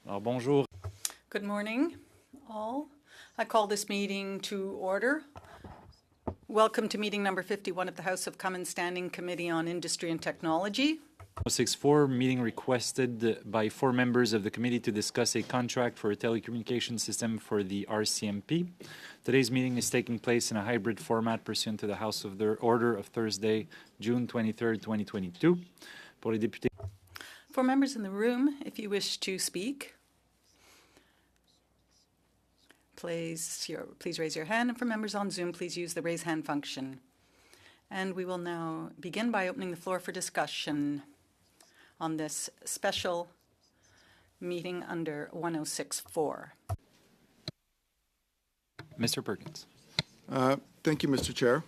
Bonjour. Good morning, all. I call this meeting to order. Welcome to meeting number 51 of the House of Commons Standing Committee on Industry and Technology. 64 meeting requested by 4 members of the committee to discuss a contract for a telecommunications system for the RCMP. Today's meeting is taking place in a hybrid format pursuant to the House of the Order of Thursday, June 23, 2022. Pour les députés. For members in the room, if you wish to speak, please raise your hand. And for members on Zoom, please use the raise hand function. And we will now begin by opening the floor for discussion on this special meeting under 106.4. Mr. Perkins. Thank you, Mr. Chair.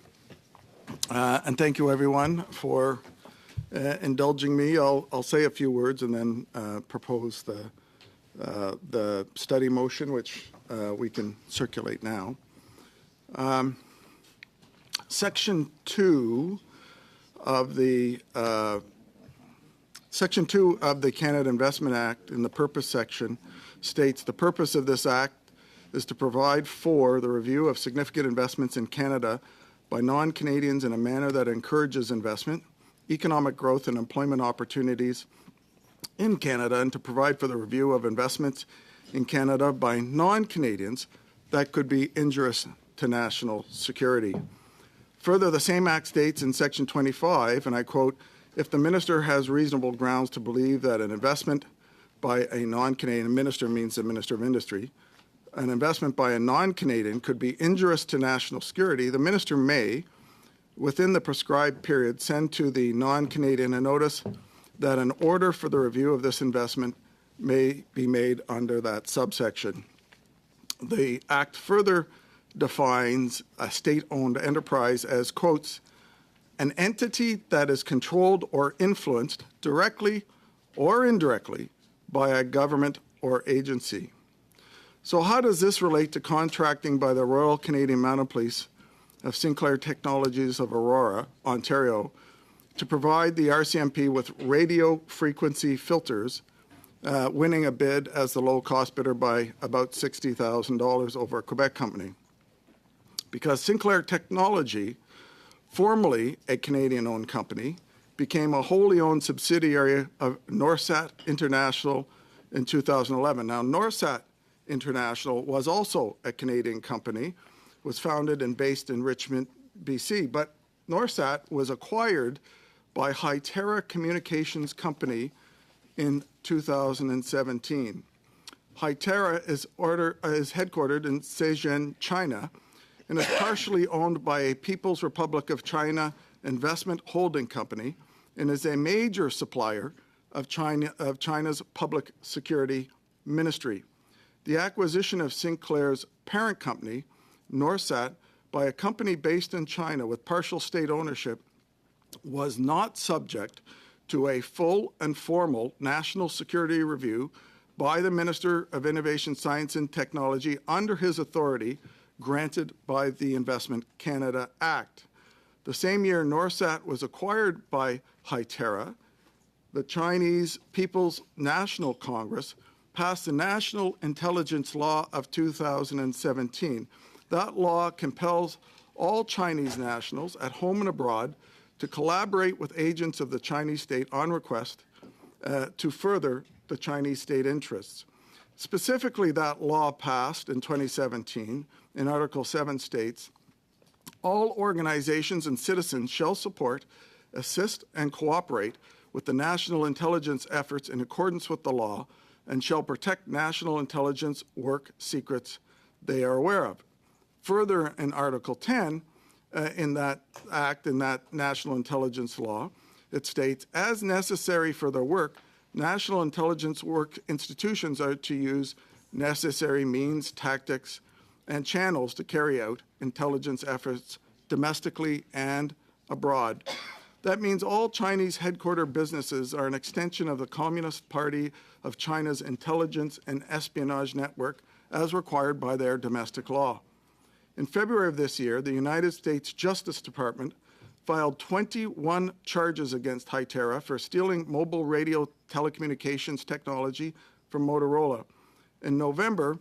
And thank you, everyone, for indulging me. I'll say a few words and then propose the study motion, which we can circulate now. Section 2 of the Canada Investment Act, in the purpose section, states the purpose of this act is to provide for the review of significant investments in Canada by non-Canadians in a manner that encourages investment, economic growth, and employment opportunities in Canada, and to provide for the review of investments in Canada by non-Canadians that could be injurious to national security. Further, the same Act states in Section 25, and I quote, if the minister has reasonable grounds to believe that an investment by a non-Canadian, minister means the Minister of Industry, an investment by a non-Canadian could be injurious to national security, the minister may, within the prescribed period, send to the non-Canadian a notice that an order for the review of this investment may be made under that subsection. The Act further defines a state-owned enterprise as, quotes, an entity that is controlled or influenced directly or indirectly by a government or agency. So how does this relate to contracting by the Royal Canadian Mounted Police of Sinclair Technologies of Aurora, Ontario, to provide the RCMP with radio frequency filters, winning a bid as the low-cost bidder by about $60,000 over a Quebec company? Because Sinclair Technology, formerly a Canadian-owned company, became a wholly owned subsidiary of Norsat International in 2011. Now, Norsat International was also a Canadian company, was founded and based in Richmond, BC, but Norsat was acquired by Hytera Communications Company in 2017. Hytera is headquartered in Shenzhen, China, and is partially owned by a People's Republic of China investment holding company, and is a major supplier of China's public security ministry. The acquisition of Sinclair's parent company, Norsat, by a company based in China with partial state ownership was not subject to a full and formal national security review by the Minister of Innovation, Science and Technology under his authority granted by the Investment Canada Act. The same year Norsat was acquired by Hytera, the Chinese People's National Congress passed the National Intelligence Law of 2017. That law compels all Chinese nationals at home and abroad to collaborate with agents of the Chinese state on request to further the Chinese state interests. Specifically, that law passed in 2017 in Article 7 states, all organizations and citizens shall support, assist, and cooperate with the national intelligence efforts in accordance with the law and shall protect national intelligence work secrets they are aware of. Further, in Article 10, in that Act, in that national intelligence law, it states, as necessary for their work, national intelligence work institutions are to use necessary means, tactics, and channels to carry out intelligence efforts domestically and abroad. That means all Chinese headquarter businesses are an extension of the Communist Party of China's intelligence and espionage network as required by their domestic law. In February of this year, the United States Justice Department filed 21 charges against Hytera for stealing mobile radio telecommunications technology from Motorola. In November,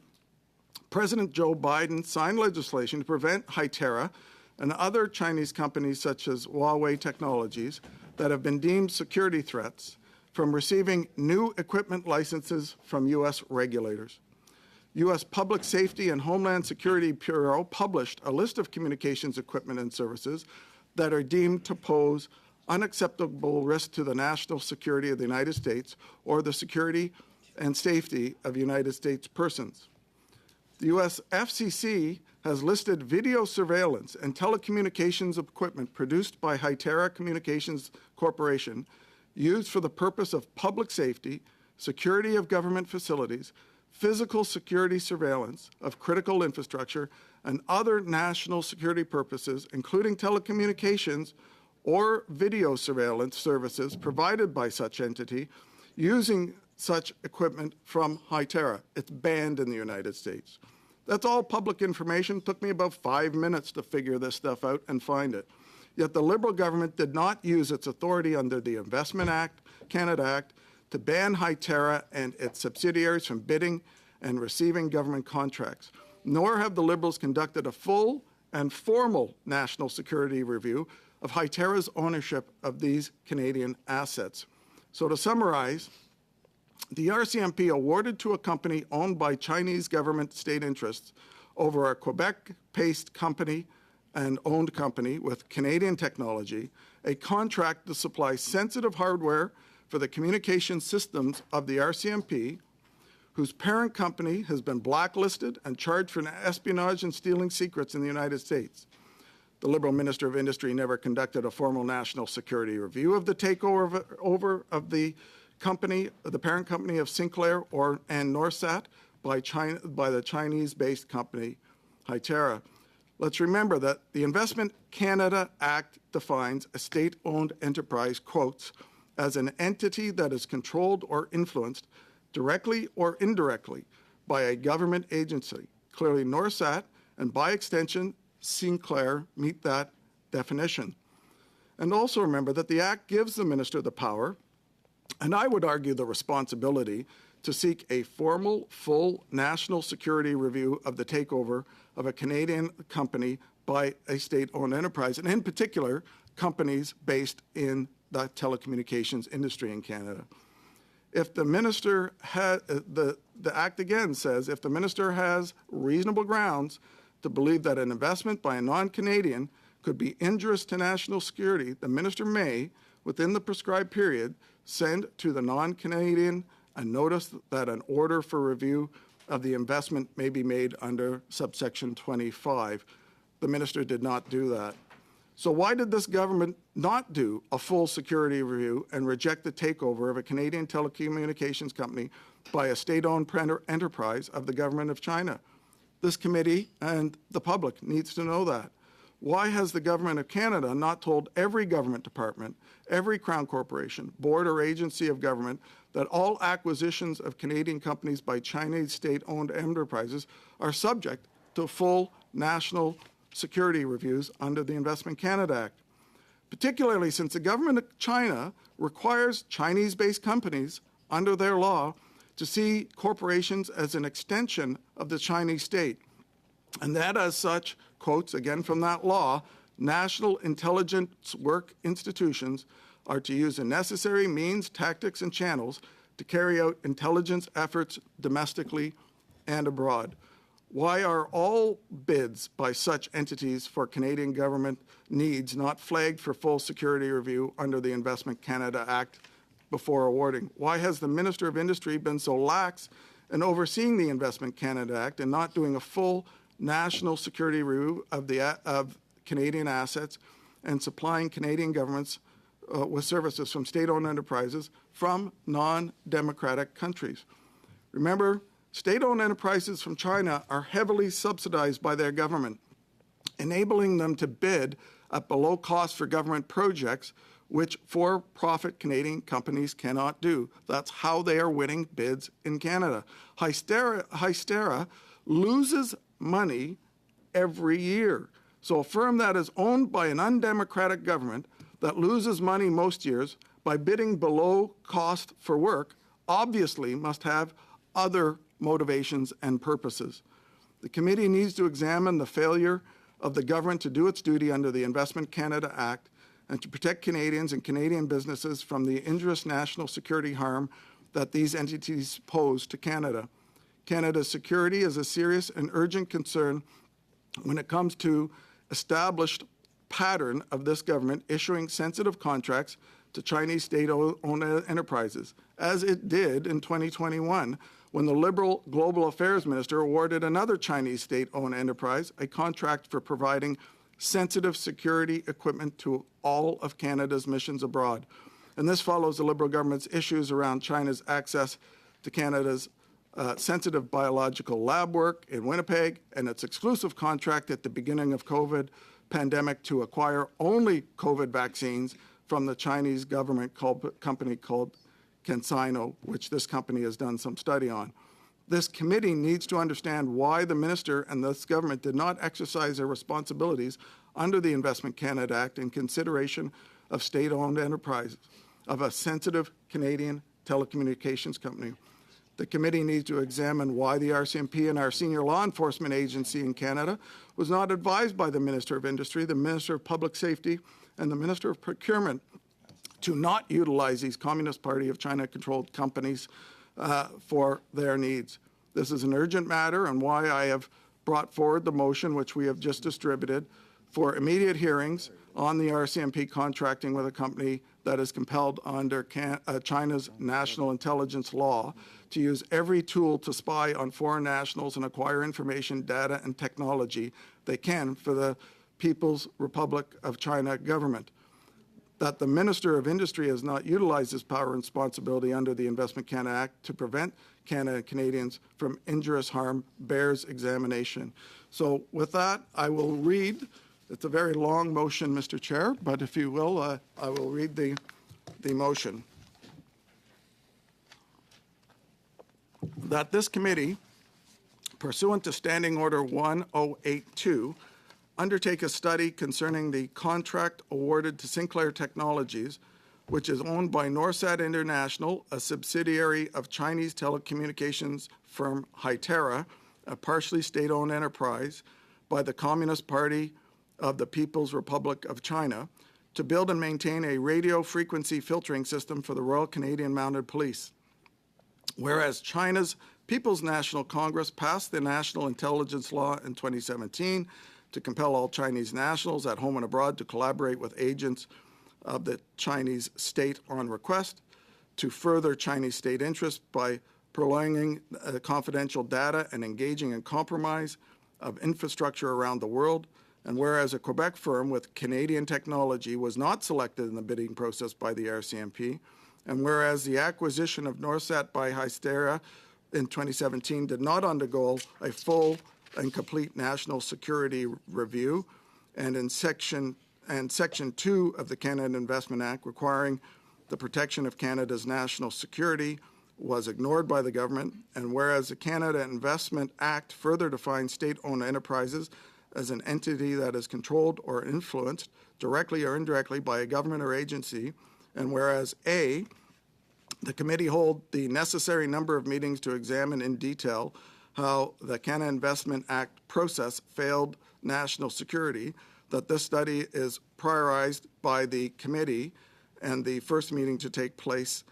President Joe Biden signed legislation to prevent Hytera and other Chinese companies such as Huawei Technologies that have been deemed security threats from receiving new equipment licenses from U.S. regulators. U.S. Public Safety and Homeland Security Bureau published a list of communications equipment and services that are deemed to pose unacceptable risk to the national security of the United States or the security and safety of United States persons. The U.S. FCC has listed video surveillance and telecommunications equipment produced by Hytera Communications Corporation used for the purpose of public safety, security of government facilities, physical security surveillance of critical infrastructure, and other national security purposes, including telecommunications or video surveillance services provided by such entity using such equipment from Hytera. It's banned in the United States. That's all public information. It took me about 5 minutes to figure this stuff out and find it. Yet the Liberal government did not use its authority under the Investment Act, Canada Act, to ban Hytera and its subsidiaries from bidding and receiving government contracts. Nor have the Liberals conducted a full and formal national security review of Hytera's ownership of these Canadian assets. So to summarize, the RCMP awarded to a company owned by Chinese government state interests over a Quebec-based company and owned company with Canadian technology a contract to supply sensitive hardware for the communication systems of the RCMP, whose parent company has been blacklisted and charged for espionage and stealing secrets in the United States. The Liberal Minister of Industry never conducted a formal national security review of the takeover of the company, the parent company of Sinclair and Norsat by the Chinese-based company Hytera. Let's remember that the Investment Canada Act defines a state-owned enterprise, quotes, as an entity that is controlled or influenced directly or indirectly by a government agency. Clearly, Norsat and by extension, Sinclair meet that definition. And also remember that the Act gives the Minister the power, and I would argue the responsibility, to seek a formal, full national security review of the takeover of a Canadian company by a state-owned enterprise, and in particular, companies based in the telecommunications industry in Canada. If the minister has, the Act again says, if the minister has reasonable grounds to believe that an investment by a non-Canadian could be injurious to national security, the minister may, within the prescribed period, send to the non-Canadian a notice that an order for review of the investment may be made under subsection 25. The minister did not do that. So why did this government not do a full security review and reject the takeover of a Canadian telecommunications company by a state-owned enterprise of the government of China? This committee and the public needs to know that. Why has the government of Canada not told every government department, every Crown Corporation, board or agency of government that all acquisitions of Canadian companies by Chinese state-owned enterprises are subject to full national security reviews under the Investment Canada Act? Particularly since the government of China requires Chinese-based companies under their law to see corporations as an extension of the Chinese state. And that as such, quotes again from that law, national intelligence work institutions are to use the necessary means, tactics, and channels to carry out intelligence efforts domestically and abroad. Why are all bids by such entities for Canadian government needs not flagged for full security review under the Investment Canada Act before awarding? Why has the Minister of Industry been so lax in overseeing the Investment Canada Act and not doing a full national security review of Canadian assets and supplying Canadian governments with services from state-owned enterprises from non-democratic countries? Remember, state-owned enterprises from China are heavily subsidized by their government, enabling them to bid at below cost for government projects, which for-profit Canadian companies cannot do. That's how they are winning bids in Canada. Hytera loses money every year. So a firm that is owned by an undemocratic government that loses money most years by bidding below cost for work obviously must have other motivations and purposes. The committee needs to examine the failure of the government to do its duty under the Investment Canada Act and to protect Canadians and Canadian businesses from the injurious national security harm that these entities pose to Canada. Canada's security is a serious and urgent concern when it comes to established pattern of this government issuing sensitive contracts to Chinese state-owned enterprises, as it did in 2021 when the Liberal Global Affairs Minister awarded another Chinese state-owned enterprise a contract for providing sensitive security equipment to all of Canada's missions abroad. And this follows the Liberal government's issues around China's access to Canada's sensitive biological lab work in Winnipeg and its exclusive contract at the beginning of COVID pandemic to acquire only COVID vaccines from the Chinese government company called CanSino, which this company has done some study on. This committee needs to understand why the minister and this government did not exercise their responsibilities under the Investment Canada Act in consideration of state-owned enterprises of a sensitive Canadian telecommunications company. The committee needs to examine why the RCMP and our senior law enforcement agency in Canada was not advised by the Minister of Industry, the Minister of Public Safety, and the Minister of Procurement to not utilize these Communist Party of China-controlled companies for their needs. This is an urgent matter and why I have brought forward the motion, which we have just distributed, for immediate hearings on the RCMP contracting with a company that is compelled under China's national intelligence law to use every tool to spy on foreign nationals and acquire information, data, and technology they can for the People's Republic of China government. That the Minister of Industry has not utilized his power and responsibility under the Investment Canada Act to prevent Canada and Canadians from injurious harm bears examination. So with that, I will read. It's a very long motion, Mr. Chair, but if you will, I will read the motion. That this committee, pursuant to Standing Order 1082, undertake a study concerning the contract awarded to Sinclair Technologies, which is owned by Norsat International, a subsidiary of Chinese telecommunications firm Hytera, a partially state-owned enterprise, by the Communist Party of the People's Republic of China, to build and maintain a radio frequency filtering system for the Royal Canadian Mounted Police. Whereas China's People's National Congress passed the National Intelligence Law in 2017 to compel all Chinese nationals at home and abroad to collaborate with agents of the Chinese state on request, to further Chinese state interests by prolonging confidential data and engaging in compromise of infrastructure around the world. And whereas a Quebec firm with Canadian technology was not selected in the bidding process by the RCMP, and whereas the acquisition of Norsat by Hytera in 2017 did not undergo a full and complete national security review, and in Section 2 of the Canada Investment Act requiring the protection of Canada's national security was ignored by the government, and whereas the Canada Investment Act further defines state-owned enterprises as an entity that is controlled or influenced directly or indirectly by a government or agency, and whereas A, the committee hold the necessary number of meetings to examine in detail how the Canada Investment Act process failed national security, that this study is prioritized by the committee and the first meeting to take place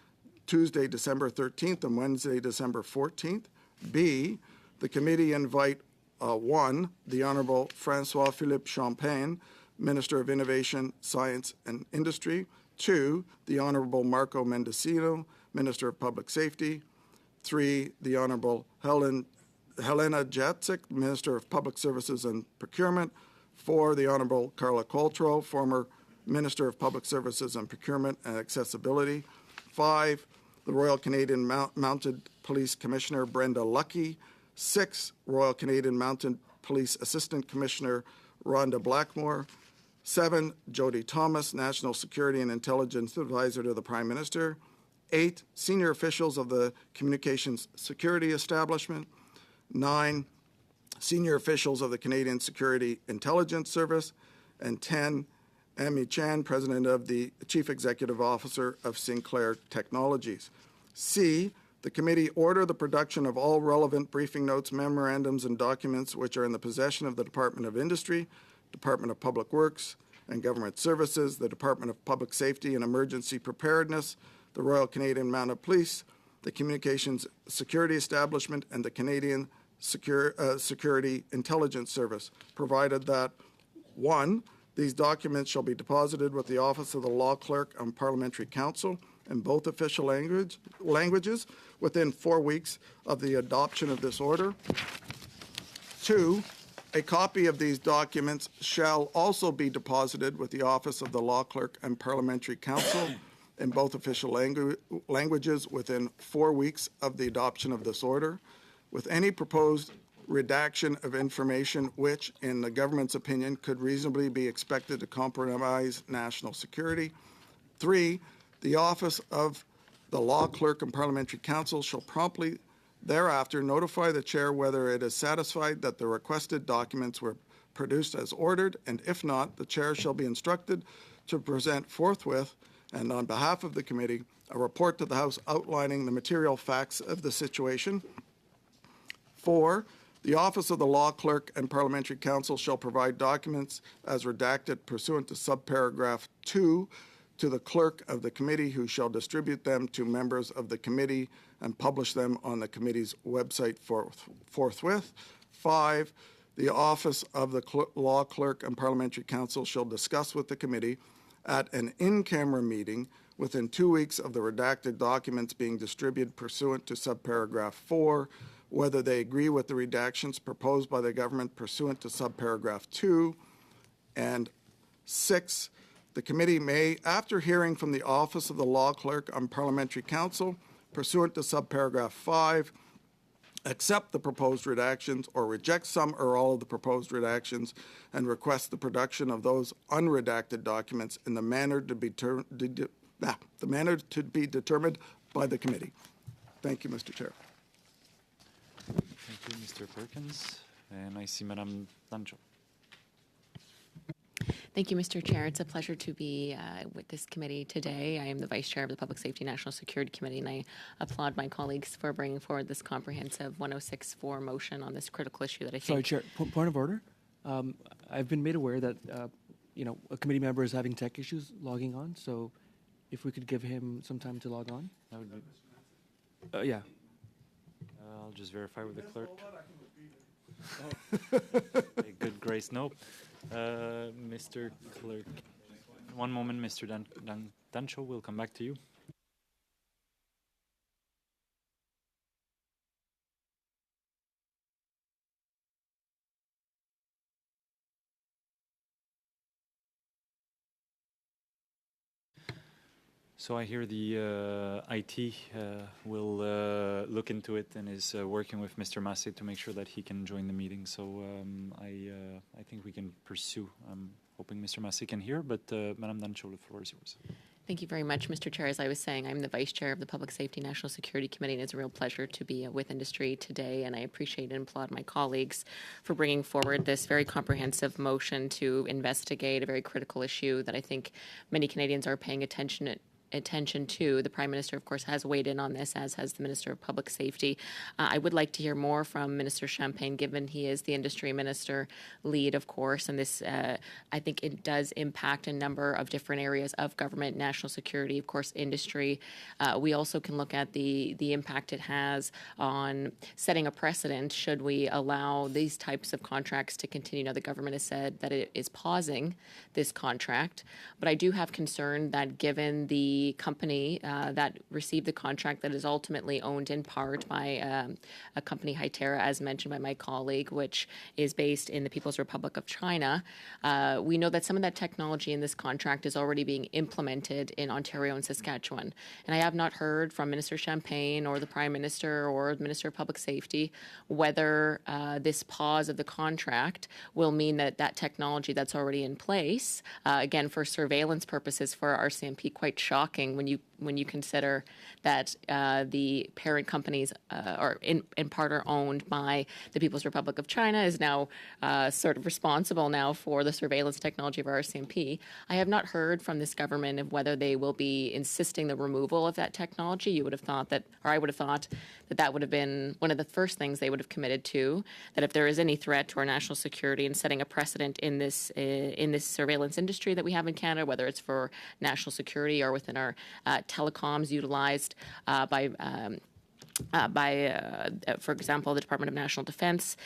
Tuesday, December 13th and Wednesday, December 14th. B, the committee invite 1, the Honourable François-Philippe Champagne, Minister of Innovation, Science and Industry. 2, the Honourable Marco Mendicino, Minister of Public Safety. 3, the Honourable Helena Jaczyk, Minister of Public Services and Procurement. 4, the Honourable Carla Qualtrough, former Minister of Public Services and Procurement and Accessibility. 5, the Royal Canadian Mounted Police Commissioner Brenda Luckie. 6, Royal Canadian Mounted Police Assistant Commissioner Rhonda Blackmore. 7, Jody Thomas, National Security and Intelligence Advisor to the Prime Minister. 8, senior officials of the Communications Security Establishment. 9, senior officials of the Canadian Security Intelligence Service. And 10, Amy Chan, President of the Chief Executive Officer of Sinclair Technologies. C, The committee order the production of all relevant briefing notes, memorandums, and documents which are in the possession of the Department of Industry, Department of Public Works and Government Services, the Department of Public Safety and Emergency Preparedness, the Royal Canadian Mounted Police, the Communications Security Establishment, and the Canadian Security Intelligence Service, provided that 1. These documents shall be deposited with the Office of the Law Clerk and Parliamentary Counsel in both official languages within 4 weeks of the adoption of this order. 2. A copy of these documents shall also be deposited with the Office of the Law Clerk and Parliamentary Counsel in both official languages within 4 weeks of the adoption of this order, with any proposed redaction of information which, in the government's opinion, could reasonably be expected to compromise national security. 3. The Office of the Law Clerk and Parliamentary Counsel shall promptly thereafter notify the chair whether it is satisfied that the requested documents were produced as ordered, and if not, the chair shall be instructed to present forthwith, and on behalf of the committee, a report to the House outlining the material facts of the situation. 4. The Office of the Law Clerk and Parliamentary Counsel shall provide documents as redacted pursuant to subparagraph 2 to the clerk of the committee, who shall distribute them to members of the committee and publish them on the committee's website forthwith. 5. The Office of the Law Clerk and Parliamentary Counsel shall discuss with the committee at an in-camera meeting within 2 weeks of the redacted documents being distributed pursuant to subparagraph 4, whether they agree with the redactions proposed by the government pursuant to subparagraph 2. And 6, the committee may, after hearing from the Office of the Law Clerk and Parliamentary Counsel pursuant to subparagraph 5, accept the proposed redactions or reject some or all of the proposed redactions and request the production of those unredacted documents in the manner to be determined by the committee. Thank you, Mr. Chair. Thank you, Mr. Perkins. And I see Madame Dancho. Thank you, Mr. Chair. It's a pleasure to be with this committee today. I am the Vice Chair of the Public Safety National Security Committee, and I applaud my colleagues for bringing forward this comprehensive 106.4 motion on this critical issue that I think... Sorry, Chair. Point of order. I've been made aware that, a committee member is having tech issues logging on, so if we could give him some time to log on. That would be... Yeah. I'll just verify with the clerk. Okay, good grace, no. Mr. Clerk, one moment, Mr. Dancho, we'll come back to you. So I hear the IT will look into it and is working with Mr. Massé to make sure that he can join the meeting. So I think we can pursue. I'm hoping Mr. Massé can hear, but Madame Dancho, the floor is yours. Thank you very much, Mr. Chair. As I was saying, I'm the Vice Chair of the Public Safety National Security Committee, and it's a real pleasure to be with industry today, and I appreciate and applaud my colleagues for bringing forward this very comprehensive motion to investigate a very critical issue that I think many Canadians are paying attention to. The Prime Minister, of course, has weighed in on this, as has the Minister of Public Safety. I would like to hear more from Minister Champagne, given he is the industry minister lead, of course, and this, I think it does impact a number of different areas of government, national security, of course, industry. We also can look at the impact it has on setting a precedent should we allow these types of contracts to continue. Now, the government has said that it is pausing this contract, but I do have concern that given the company that received the contract that is ultimately owned in part by a company, Hytera, as mentioned by my colleague, which is based in the People's Republic of China. We know that some of that technology in this contract is already being implemented in Ontario and Saskatchewan. And I have not heard from Minister Champagne or the Prime Minister or the Minister of Public Safety whether this pause of the contract will mean that that technology that's already in place, again, for surveillance purposes for RCMP, quite shocking when when you consider that the parent companies are in part are owned by the People's Republic of China, is now sort of responsible now for the surveillance technology of RCMP. I have not heard from this government of whether they will be insisting the removal of that technology. You would have thought that, or I would have thought that would have been one of the first things they would have committed to, that if there is any threat to our national security and setting a precedent in this surveillance industry that we have in Canada, whether it's for national security or within our telecoms utilized by, for example, the Department of National Defense,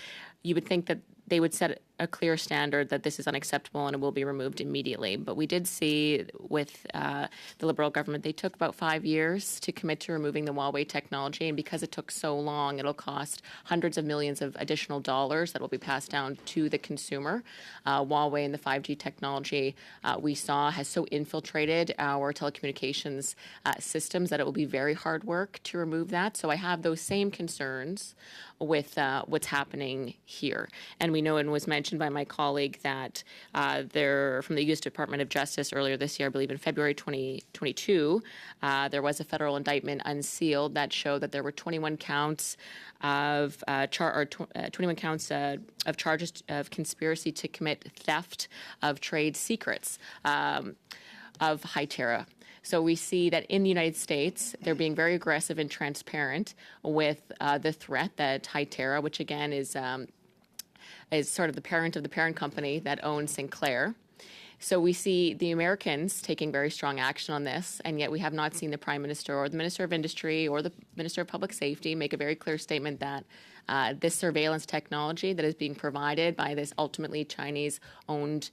you would think that they would set a clear standard that this is unacceptable and it will be removed immediately. But we did see with the Liberal government, they took about 5 years to commit to removing the Huawei technology. And because it took so long, it'll cost hundreds of millions of additional dollars that will be passed down to the consumer. Huawei and the 5G technology we saw has so infiltrated our telecommunications systems that it will be very hard work to remove that. So I have those same concerns with what's happening here. And we know, and was mentioned by my colleague, that there, from the U.S. Department of Justice earlier this year, I believe in February 2022, there was a federal indictment unsealed that showed that there were 21 counts of 21 counts of charges of conspiracy to commit theft of trade secrets of Hytera. So we see that in the United States, they're being very aggressive and transparent with the threat that Hytera, which again is sort of the parent of the parent company that owns Sinclair. So we see the Americans taking very strong action on this, and yet we have not seen the Prime Minister or the Minister of Industry or the Minister of Public Safety make a very clear statement that this surveillance technology that is being provided by this ultimately Chinese-owned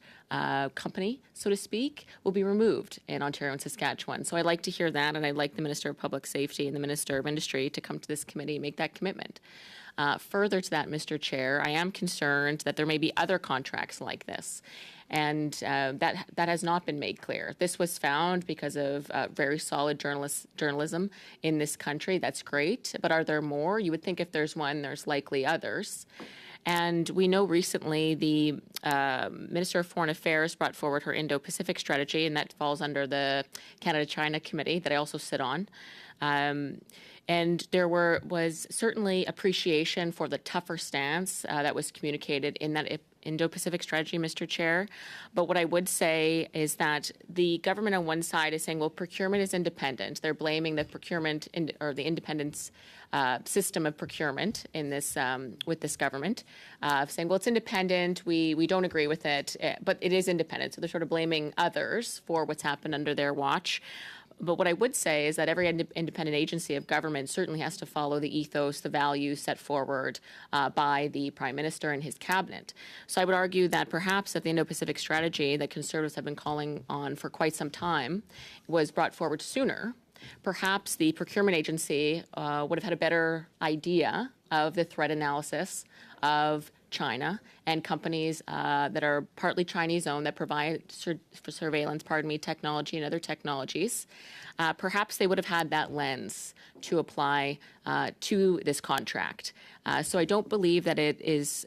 company, so to speak, will be removed in Ontario and Saskatchewan. So I'd like to hear that, and I'd like the Minister of Public Safety and the Minister of Industry to come to this committee and make that commitment. Further to that, Mr. Chair, I am concerned that there may be other contracts like this, and that has not been made clear. This was found because of very solid journalism in this country. That's great, but are there more? You would think if there's one, there's likely others. And we know recently the Minister of Foreign Affairs brought forward her Indo-Pacific strategy, and that falls under the Canada-China Committee that I also sit on. And there was certainly appreciation for the tougher stance that was communicated in that Indo-Pacific strategy, Mr. Chair. But what I would say is that the government on one side is saying, well, procurement is independent. They're blaming the procurement or the independence system of procurement in this with this government, saying, well, it's independent. We don't agree with it, but it is independent. So they're sort of blaming others for what's happened under their watch. But what I would say is that every independent agency of government certainly has to follow the ethos, the values set forward by the Prime Minister and his cabinet. So I would argue that perhaps if the Indo-Pacific strategy that Conservatives have been calling on for quite some time was brought forward sooner, perhaps the procurement agency would have had a better idea of the threat analysis of China and companies that are partly Chinese-owned that provide surveillance, technology and other technologies. Perhaps they would have had that lens to apply to this contract. So I don't believe that it is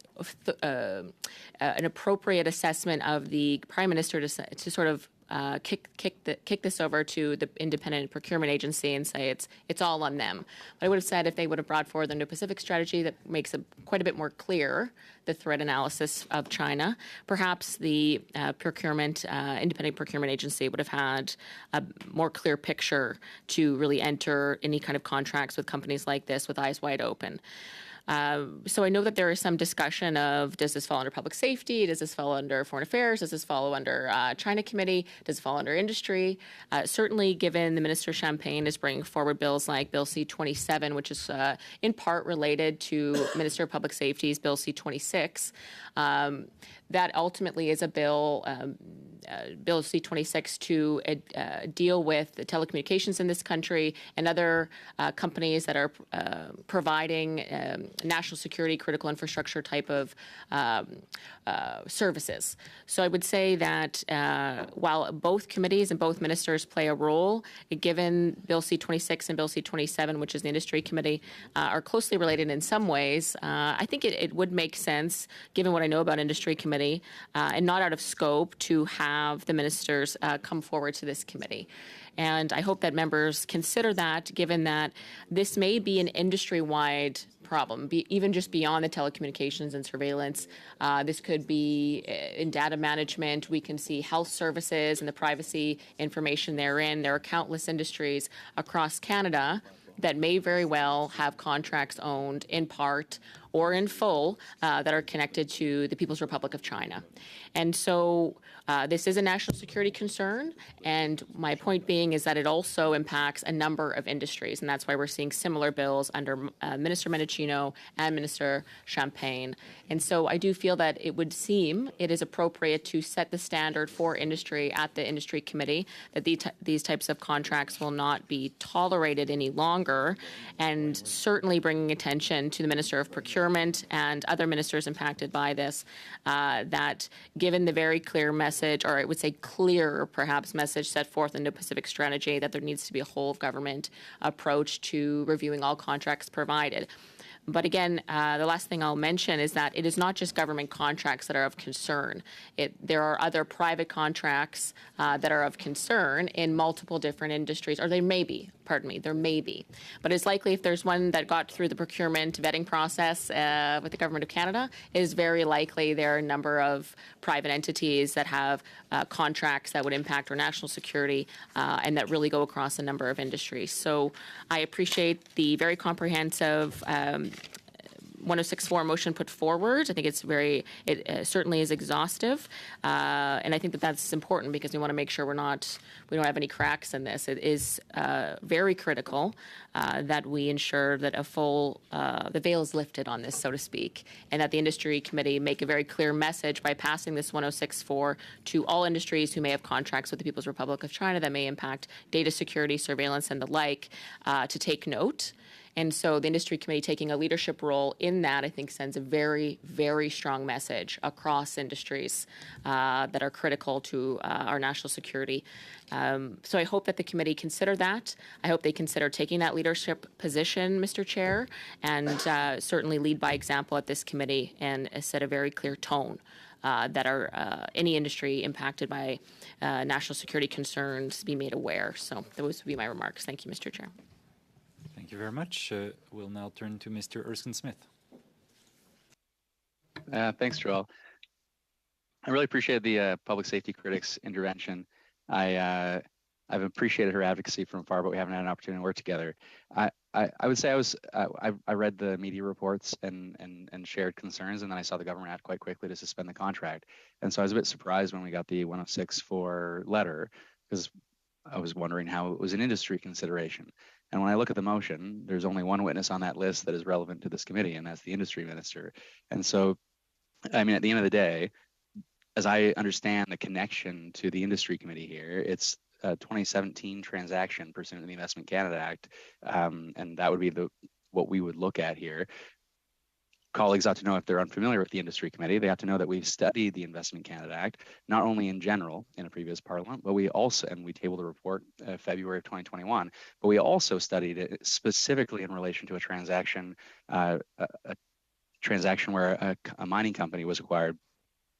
an appropriate assessment of the Prime Minister to sort of kick this over to the independent procurement agency and say it's all on them. But I would have said if they would have brought forward the Indo-Pacific strategy that makes it quite a bit more clear the threat analysis of China, perhaps the independent procurement agency would have had a more clear picture to really enter any kind of contracts with companies like this with eyes wide open. So I know that there is some discussion of, does this fall under public safety? Does this fall under foreign affairs? Does this fall under China Committee? Does it fall under industry? Certainly, given the Minister Champagne is bringing forward bills like Bill C-27, which is in part related to Minister of Public Safety's Bill C-26, that ultimately is a bill, Bill C-26, to deal with the telecommunications in this country and other companies that are providing national security, critical infrastructure type of services. So I would say that while both committees and both ministers play a role, given Bill C-26 and Bill C-27, which is the Industry Committee, are closely related in some ways, I think it would make sense, given what I know about Industry Committee committee and not out of scope to have the ministers come forward to this committee. And I hope that members consider that, given that this may be an industry-wide problem, even just beyond the telecommunications and surveillance. This could be in data management. We can see health services and the privacy information therein. There are countless industries across Canada that may very well have contracts owned in part or in full that are connected to the People's Republic of China. And so this is a national security concern, and my point being is that it also impacts a number of industries, and that's why we're seeing similar bills under Minister Mendicino and Minister Champagne. And so I do feel that it would seem it is appropriate to set the standard for industry at the Industry Committee, that these types of contracts will not be tolerated any longer, and certainly bringing attention to the Minister of Procurement and other ministers impacted by this, that given the very clear message, or I would say clear perhaps message set forth in the Pacific Strategy, that there needs to be a whole of government approach to reviewing all contracts provided. But again, the last thing I'll mention is that it is not just government contracts that are of concern. There are other private contracts that are of concern in multiple different industries, or there may be, But it's likely if there's one that got through the procurement vetting process with the Government of Canada, it is very likely there are a number of private entities that have contracts that would impact our national security and that really go across a number of industries. So I appreciate the very comprehensive 1064 motion put forward. I think it certainly is exhaustive, and I think that that's important because we want to make sure we don't have any cracks in this. It is very critical that we ensure that the veil is lifted on this, so to speak, and that the Industry Committee make a very clear message by passing this 1064 to all industries who may have contracts with the People's Republic of China that may impact data security, surveillance, and the like, to take note. And so the Industry Committee taking a leadership role in that, I think, sends a very, very strong message across industries that are critical to our national security. So I hope that the committee consider that. I hope they consider taking that leadership position, Mr. Chair, and certainly lead by example at this committee and set a very clear tone that any industry impacted by national security concerns be made aware. So those would be my remarks. Thank you, Mr. Chair. Thank you very much. We'll now turn to Mr. Erskine Smith. Thanks, Joel. I really appreciate the public safety critic's intervention. I've appreciated her advocacy from afar, but we haven't had an opportunity to work together. I would say I read the media reports and shared concerns, and then I saw the government act quite quickly to suspend the contract. And so I was a bit surprised when we got the 1064 letter, because I was wondering how it was an industry consideration. And when I look at the motion, there's only one witness on that list that is relevant to this committee, and that's the industry minister. And so, I mean, at the end of the day, as I understand the connection to the industry committee here, it's a 2017 transaction pursuant to the Investment Canada Act, and that would be what we would look at here. Colleagues ought to know, if they're unfamiliar with the industry committee, they have to know that we've studied the Investment Canada Act, not only in general in a previous parliament, but we tabled a report February of 2021, but we also studied it specifically in relation to a transaction where a mining company was acquired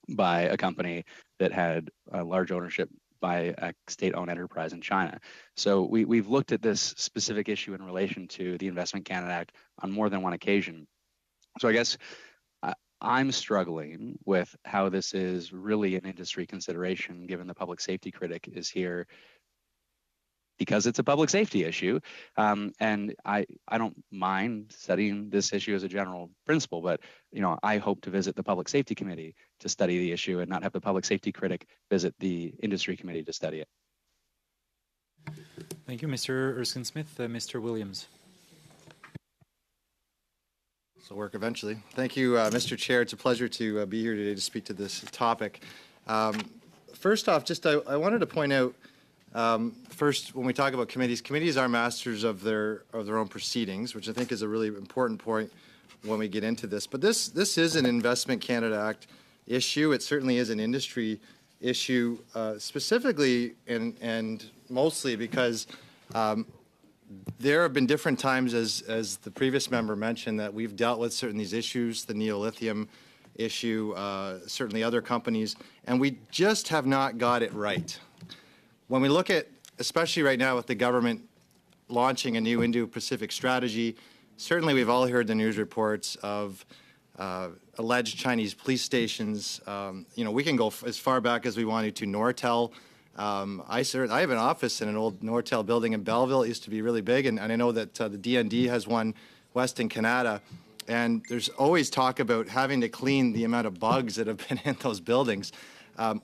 by a company that had a large ownership by a state-owned enterprise in China. So we've looked at this specific issue in relation to the Investment Canada Act on more than one occasion. So I guess I'm struggling with how this is really an industry consideration, given the public safety critic is here because it's a public safety issue. And I don't mind studying this issue as a general principle, but I hope to visit the Public Safety Committee to study the issue and not have the public safety critic visit the industry committee to study it. Thank you, Mr. Erskine Smith. Mr. Williams. This will work eventually. Thank you, Mr. Chair. It's a pleasure to be here today to speak to this topic. First off, I wanted to point out, first, when we talk about committees are masters of their own proceedings, which I think is a really important point when we get into this. But this is an Investment Canada Act issue. It certainly is an industry issue, specifically and mostly because there have been different times, as the previous member mentioned, that we've dealt with certain these issues, the neolithium issue, certainly other companies, and we just have not got it right. When we look at, especially right now with the government launching a new Indo-Pacific strategy, certainly we've all heard the news reports of alleged Chinese police stations. We can go as far back as we want to Nortel. I have an office in an old Nortel building in Belleville. It used to be really big, and I know that the DND has one west in Canada. And there's always talk about having to clean the amount of bugs that have been in those buildings.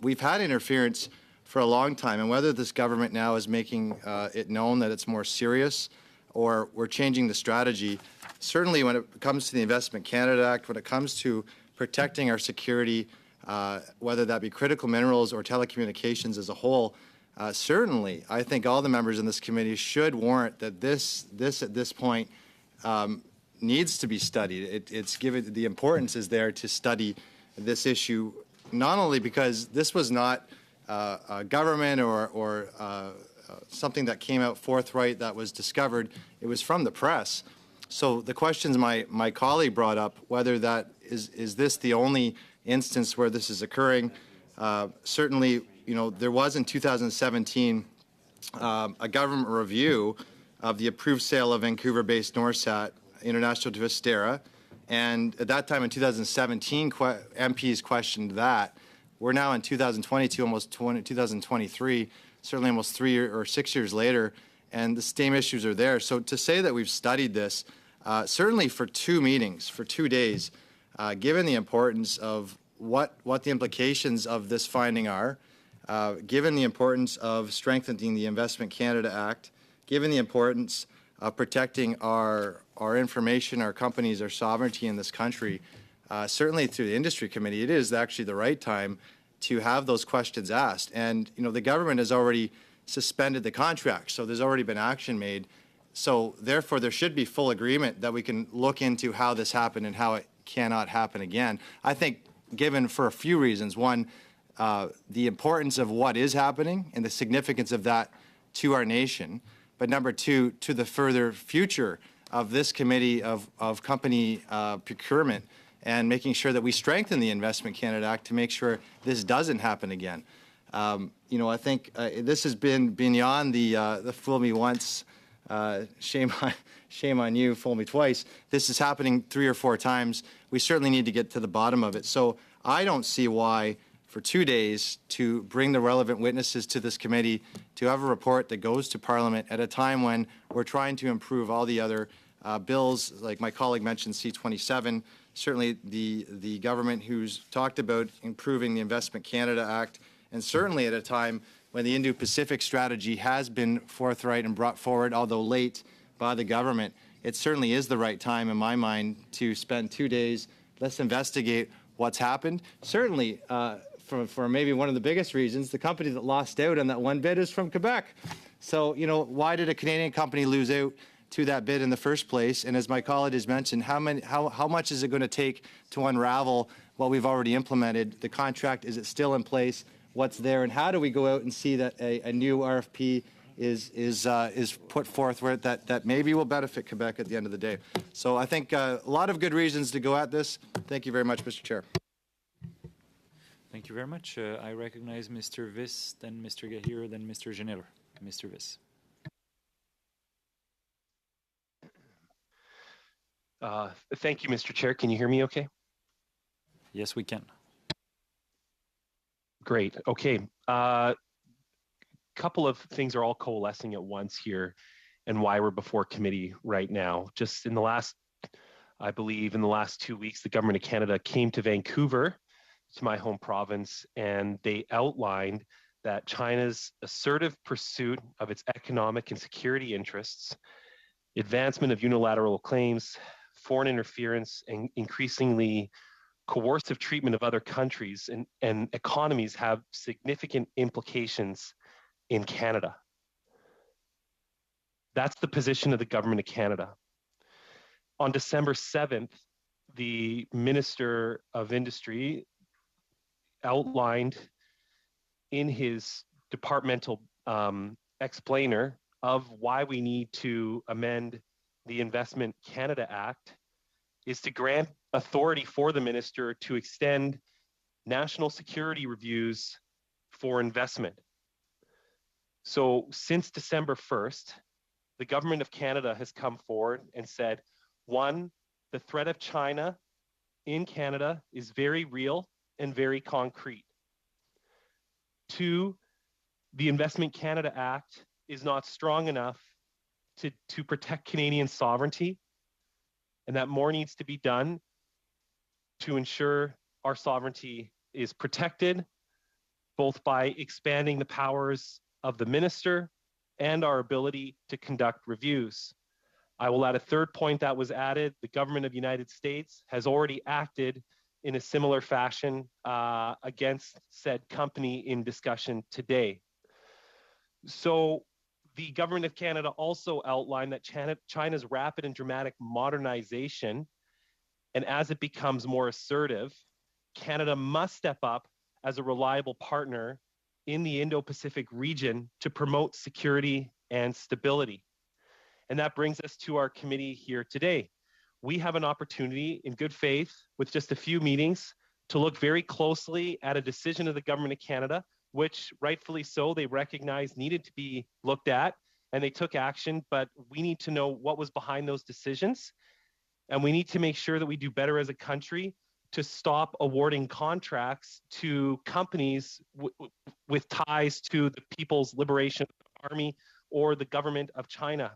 We've had interference for a long time, and whether this government now is making it known that it's more serious or we're changing the strategy, certainly when it comes to the Investment Canada Act, when it comes to protecting our security, whether that be critical minerals or telecommunications as a whole, certainly I think all the members in this committee should warrant that this at this point needs to be studied. It's given the importance is there to study this issue, not only because this was not a government or something that came out forthright that was discovered, it was from the press. So the questions my colleague brought up, whether that is this the only instance where this is occurring, certainly, there was in 2017 a government review of the approved sale of Vancouver-based Norsat International to Vistara, and at that time in 2017, MPs questioned that. We're now in 2022, almost 2023, certainly almost 3 or 6 years later, and the same issues are there. So to say that we've studied this, certainly for 2 meetings, for 2 days, given the importance of what the implications of this finding are, given the importance of strengthening the Investment Canada Act, given the importance of protecting our information, our companies, our sovereignty in this country, certainly through the industry committee, it is actually the right time to have those questions asked. And, the government has already suspended the contract, so there's already been action made. So therefore, there should be full agreement that we can look into how this happened and how it cannot happen again. I think given for a few reasons. One, the importance of what is happening and the significance of that to our nation. But number two, to the further future of this committee of company procurement and making sure that we strengthen the Investment Canada Act to make sure this doesn't happen again. I think this has been beyond the fool me once, shame on you, fool me twice. This is happening 3 or 4 times. We certainly need to get to the bottom of it. So I don't see why for 2 days to bring the relevant witnesses to this committee, to have a report that goes to Parliament at a time when we're trying to improve all the other bills, like my colleague mentioned C-27, certainly the government who's talked about improving the Investment Canada Act, and certainly at a time when the Indo-Pacific strategy has been forthright and brought forward, although late, by the government. It certainly is the right time, in my mind, to spend 2 days. Let's investigate what's happened. Certainly, for maybe one of the biggest reasons, the company that lost out on that one bid is from Quebec. So, why did a Canadian company lose out to that bid in the first place? And as my colleague has mentioned, how much is it going to take to unravel what we've already implemented? The contract, is it still in place? What's there? And how do we go out and see that a new RFP is put forth where that maybe will benefit Quebec at the end of the day? So I think a lot of good reasons to go at this. Thank you very much, Mr. Chair. Thank you very much. I recognize Mr. Viss, then Mr. Gahir, then Mr. Genel. Mr. Viss. Thank you, Mr. Chair. Can you hear me okay? Yes, we can. Great. Okay. Couple of things are all coalescing at once here and why we're before committee right now. Just in the last, I believe in the last 2 weeks, the Government of Canada came to Vancouver, to my home province, and they outlined that China's assertive pursuit of its economic and security interests, advancement of unilateral claims, foreign interference, and increasingly coercive treatment of other countries and economies have significant implications in Canada. That's the position of the Government of Canada. On December 7th, the Minister of Industry outlined in his departmental explainer of why we need to amend the Investment Canada Act is to grant authority for the minister to extend national security reviews for investment. So since December 1st, the government of Canada has come forward and said, one, the threat of China in Canada is very real and very concrete. Two, the Investment Canada Act is not strong enough to protect Canadian sovereignty, and that more needs to be done to ensure our sovereignty is protected, both by expanding the powers of the minister and our ability to conduct reviews. I will add a third point that was added. The government of the United States has already acted in a similar fashion against said company in discussion today. So the government of Canada also outlined that China's rapid and dramatic modernization, and as it becomes more assertive, Canada must step up as a reliable partner in the Indo-Pacific region to promote security and stability. And that brings us to our committee here today. We have an opportunity in good faith with just a few meetings to look very closely at a decision of the government of Canada, which rightfully so they recognized needed to be looked at, and they took action, but we need to know what was behind those decisions. And we need to make sure that we do better as a country to stop awarding contracts to companies with ties to the People's Liberation Army or the government of China.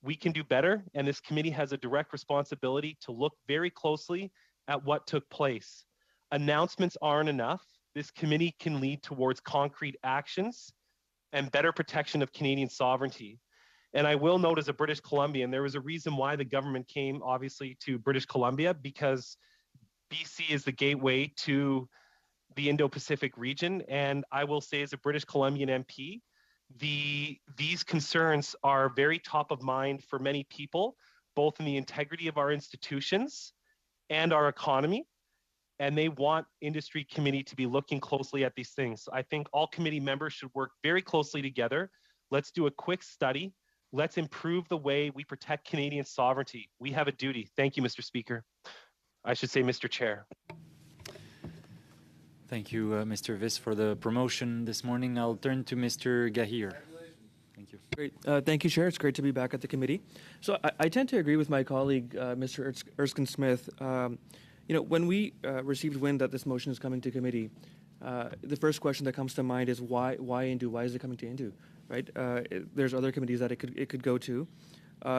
We can do better, and this committee has a direct responsibility to look very closely at what took place. Announcements aren't enough. This committee can lead towards concrete actions and better protection of Canadian sovereignty. And I will note, as a British Columbian, there was a reason why the government came, obviously, to British Columbia, because BC is the gateway to the Indo-Pacific region. And I will say, as a British Columbian MP, these concerns are very top of mind for many people, both in the integrity of our institutions and our economy. And they want industry committee to be looking closely at these things. I think all committee members should work very closely together. Let's do a quick study. Let's improve the way we protect Canadian sovereignty. We have a duty. Thank you, Mr. Speaker. I should say, Mr. Chair. Thank you, Mr. Viss, for the promotion this morning. I'll turn to Mr. Gahir. Thank you. Great. Thank you, Chair. It's great to be back at the committee. So I tend to agree with my colleague, Mr. Erskine Smith. When we received wind that this motion is coming to committee, the first question that comes to mind is why Indu? Why is it coming to Indu? Right? There's other committees that it could go to.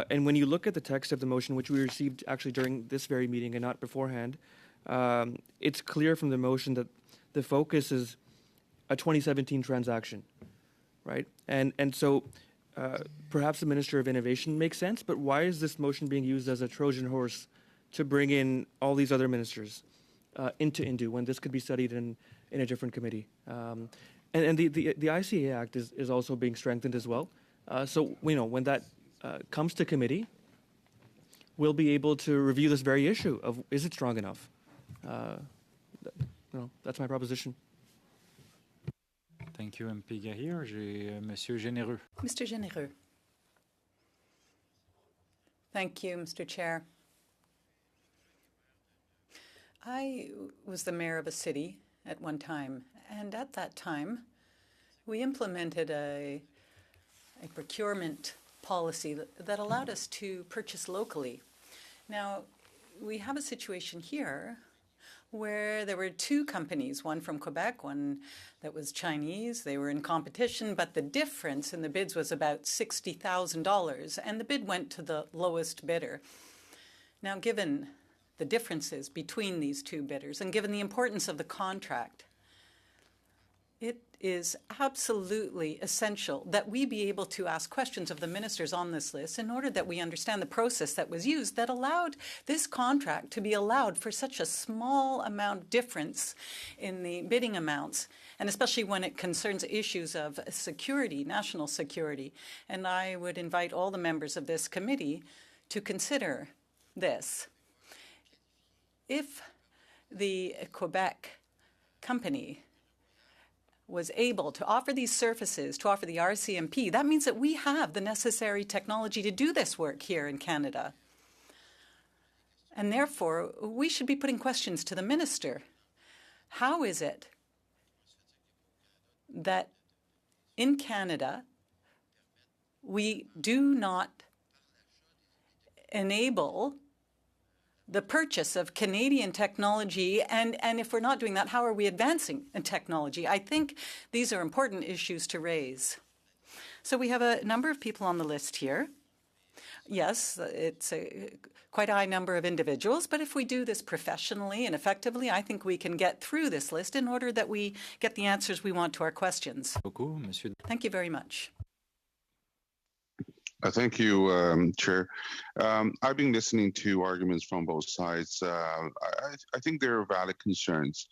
And when you look at the text of the motion, which we received actually during this very meeting and not beforehand, it's clear from the motion that the focus is a 2017 transaction, right? And so perhaps the Minister of Innovation makes sense, but why is this motion being used as a Trojan horse to bring in all these other ministers into Indu when this could be studied in a different committee? And the ICA Act is also being strengthened as well. So when that comes to committee, we'll be able to review this very issue of, is it strong enough? That's my proposition. Thank you, MP Gahir. J'ai Monsieur Généreux. Mr. Généreux. Thank you, Mr. Chair. I was the mayor of a city at one time, and at that time, we implemented a procurement policy that allowed us to purchase locally. Now, we have a situation here where there were two companies, one from Quebec, one that was Chinese. They were in competition, but the difference in the bids was about $60,000, and the bid went to the lowest bidder. Now, given the differences between these two bidders and given the importance of the contract, it is absolutely essential that we be able to ask questions of the ministers on this list in order that we understand the process that was used that allowed this contract to be allowed for such a small amount difference in the bidding amounts, and especially when it concerns issues of security, national security. And I would invite all the members of this committee to consider this. If the Quebec company was able to offer these services, to offer the RCMP, that means that we have the necessary technology to do this work here in Canada. And therefore, we should be putting questions to the minister. How is it that in Canada, we do not enable the purchase of Canadian technology, and if we're not doing that, how are we advancing in technology? I think these are important issues to raise. So we have a number of people on the list here. Yes, it's quite a high number of individuals, but if we do this professionally and effectively, I think we can get through this list in order that we get the answers we want to our questions. Thank you very much. Thank you, Chair. I've been listening to arguments from both sides. I think there are valid concerns.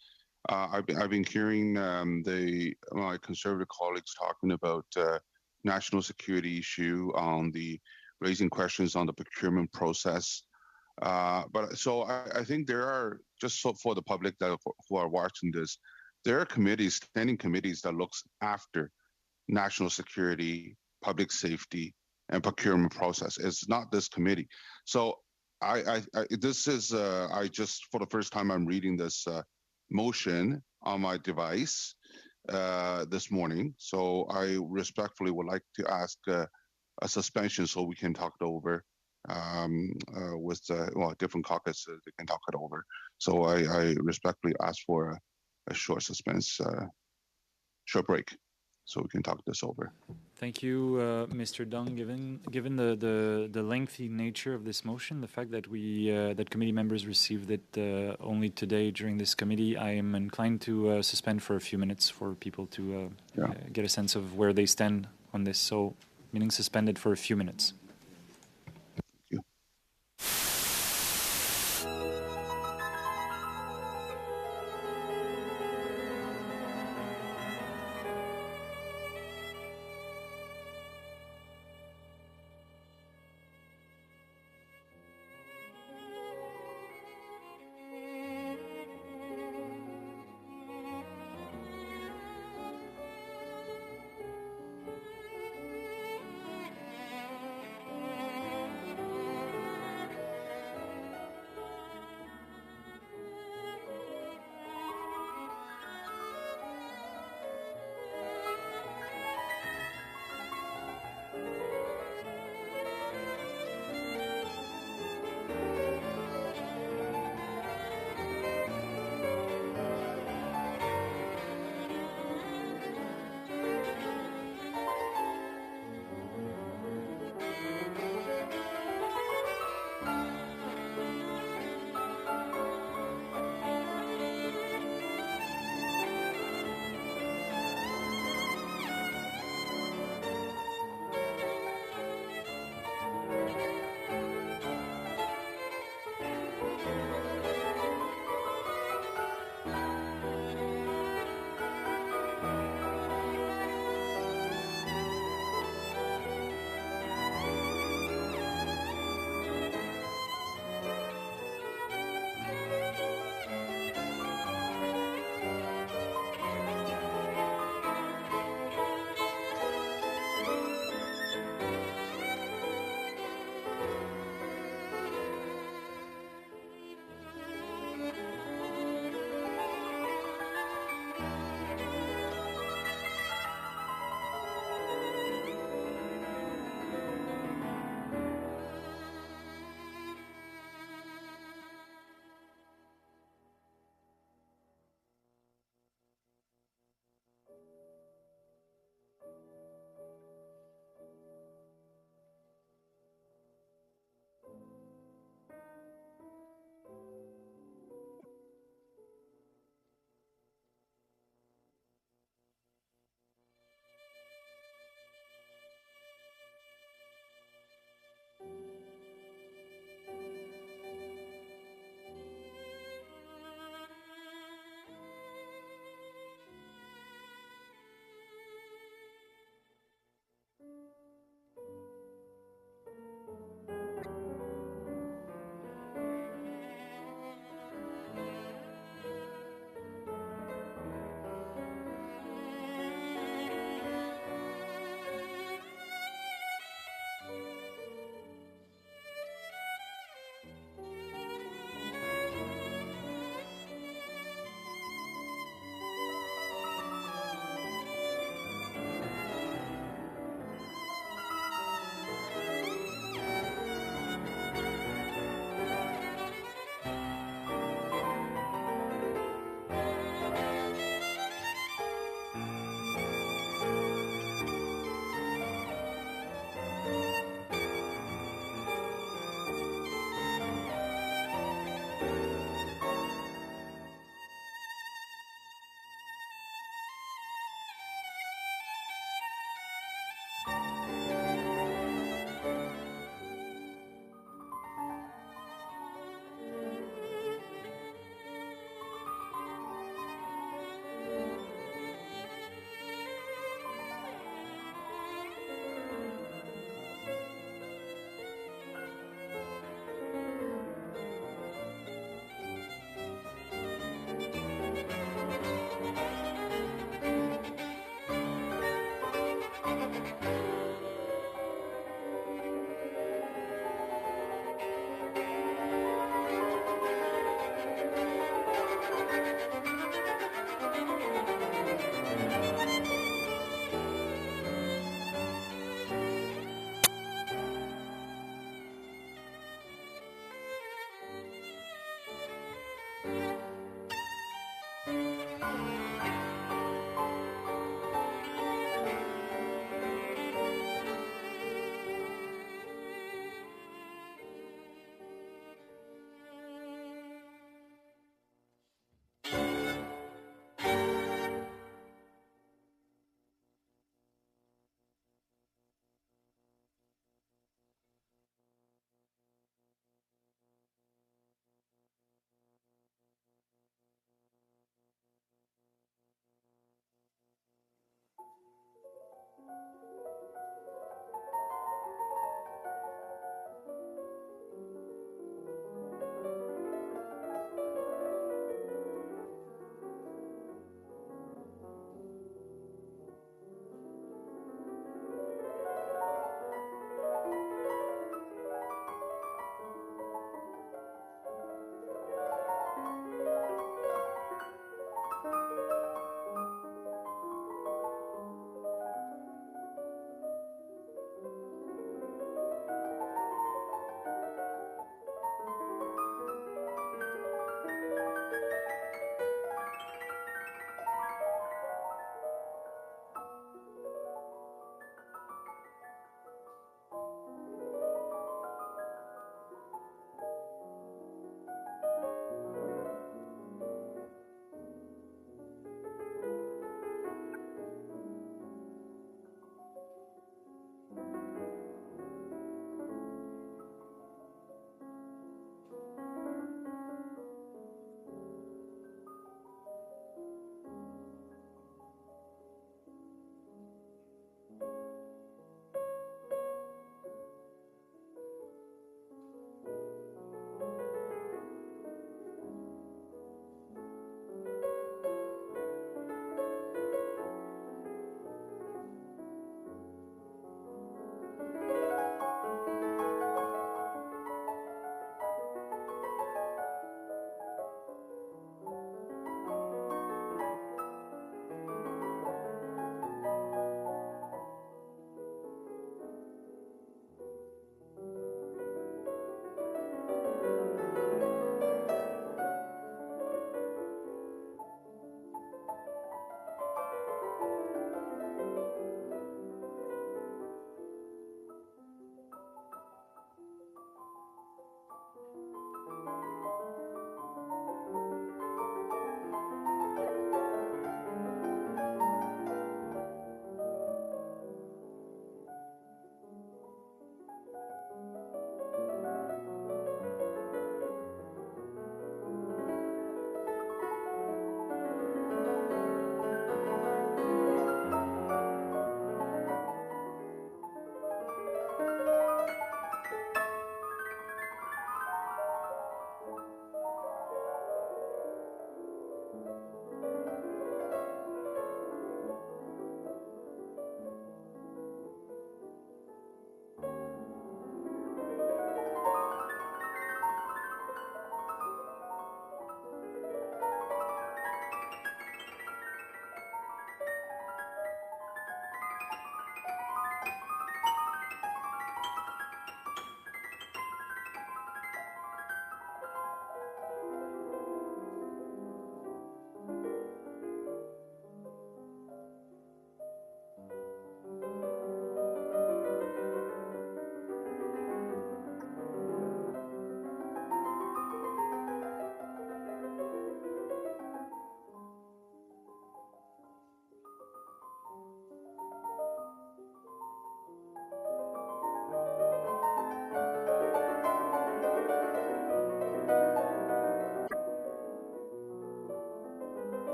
I've been hearing my conservative colleagues talking about national security issue on the raising questions on the procurement process. But so I think there are, just so for the public who are watching this, there are committees, standing committees that looks after national security, public safety, and procurement process. It's not this committee. So this is, I just, for the first time, I'm reading this motion on my device this morning. So I respectfully would like to ask a suspension so we can talk it over with different caucuses. They can talk it over. So I respectfully ask for a short suspense, short break, so we can talk this over. Thank you, Mr. Dung. Given the lengthy nature of this motion, the fact that that committee members received it only today during this committee, I am inclined to suspend for a few minutes for people to get a sense of where they stand on this. So, meeting suspended for a few minutes.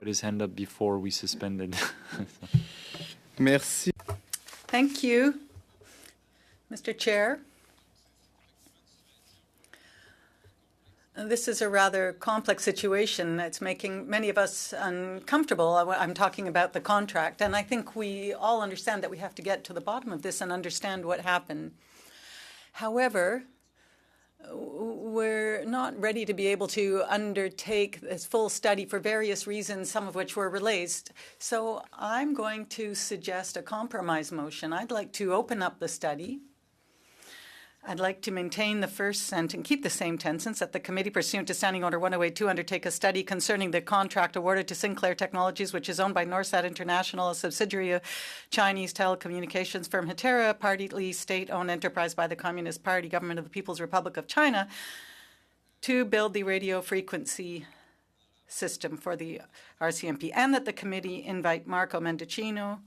put his hand up before we suspended. Merci. Thank you, Mr. Chair. This is a rather complex situation. It's making many of us uncomfortable. I'm talking about the contract, and I think we all understand that we have to get to the bottom of this and understand what happened. However, we're not ready to be able to undertake this full study for various reasons, some of which were released. So I'm going to suggest a compromise motion. I'd like to open up the study. I'd like to maintain the first sentence, keep the same sentence, that the committee pursuant to Standing Order 1082 undertake a study concerning the contract awarded to Sinclair Technologies, which is owned by Norsat International, a subsidiary of Chinese telecommunications firm Hetera, a partly state-owned enterprise by the Communist Party, Government of the People's Republic of China, to build the radio frequency system for the RCMP, and that the committee invite Marco Mendicino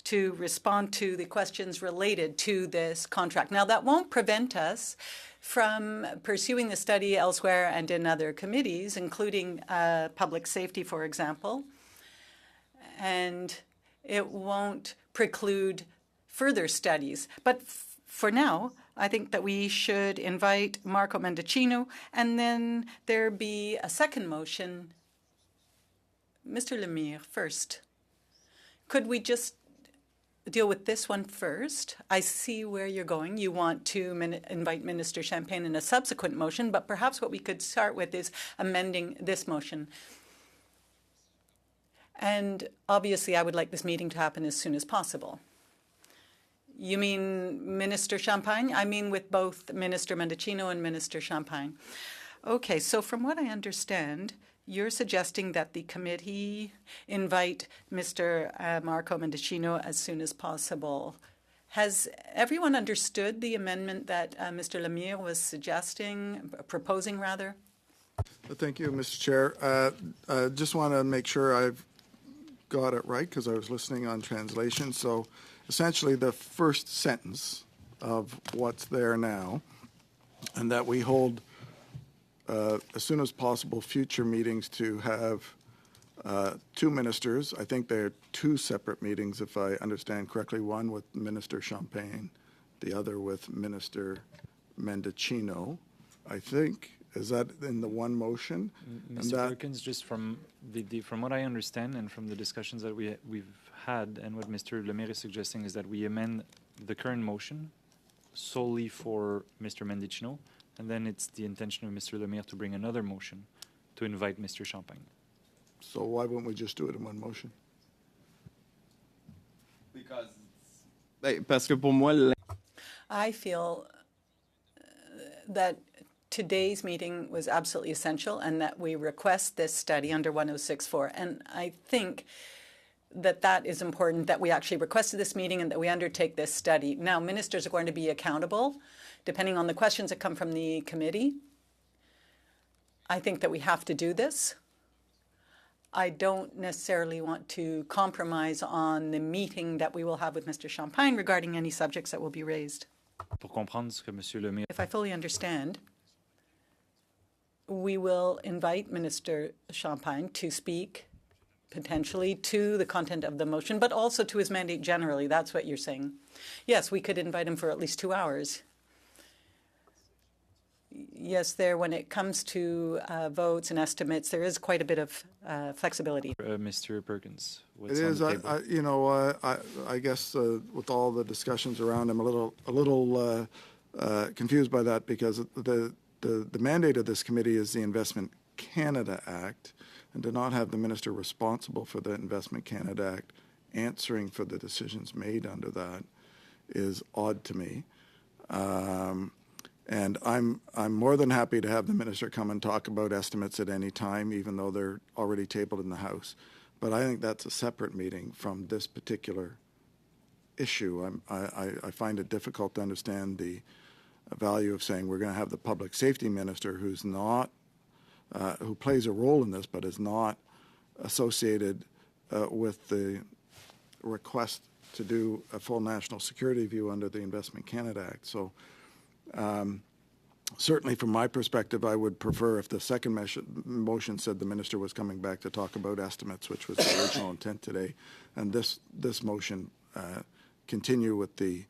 to respond to the questions related to this contract. Now, that won't prevent us from pursuing the study elsewhere and in other committees, including public safety, for example. And it won't preclude further studies. But for now, I think that we should invite Marco Mendicino, and then there be a second motion. Mr. Lemire, first. Could we just deal with this one first? I see where you're going. You want to invite Minister Champagne in a subsequent motion, but perhaps what we could start with is amending this motion. And obviously, I would like this meeting to happen as soon as possible. You mean Minister Champagne? I mean with both Minister Mendicino and Minister Champagne. Okay, so from what I understand, you're suggesting that the committee invite Mr. Marco Mendicino as soon as possible. Has everyone understood the amendment that Mr. Lemire was proposing rather? Thank you, Mr. Chair. I just want to make sure I've got it right because I was listening on translation. So essentially the first sentence of what's there now, and that we hold as soon as possible future meetings to have two ministers. I think they're two separate meetings, if I understand correctly, one with Minister Champagne, the other with Minister Mendicino. I think, is that in the one motion? Mr. Perkins, just from from what I understand and from the discussions that we've had, and what Mr. Lemire is suggesting is that we amend the current motion solely for Mr. Mendicino, and then it's the intention of Mr. Lemire to bring another motion to invite Mr. Champagne. So why wouldn't we just do it in one motion? Parce que pour moi, I feel that today's meeting was absolutely essential and that we request this study under 1064. And I think that that is important, that we actually requested this meeting and that we undertake this study. Now, ministers are going to be accountable depending on the questions that come from the committee. I think that we have to do this. I don't necessarily want to compromise on the meeting that we will have with Mr. Champagne regarding any subjects that will be raised. Pour comprendre ce que Monsieur Lemire. If I fully understand, we will invite Minister Champagne to speak potentially to the content of the motion, but also to his mandate generally. That's what you're saying. Yes, we could invite him for at least 2 hours. Yes, when it comes to votes and estimates, there is quite a bit of flexibility. Mr. Perkins, what's It on is. the table? I guess with all the discussions around, I'm a little confused by that because the mandate of this committee is the Investment Canada Act, and to not have the minister responsible for the Investment Canada Act answering for the decisions made under that is odd to me. And I'm more than happy to have the minister come and talk about estimates at any time, even though they're already tabled in the House. But I think that's a separate meeting from this particular issue. I find it difficult to understand the value of saying we're going to have the public safety minister who's not, who plays a role in this, but is not associated with the request to do a full national security view under the Investment Canada Act. So Certainly, from my perspective, I would prefer if the second motion said the minister was coming back to talk about estimates, which was the original intent today, and this motion continue with the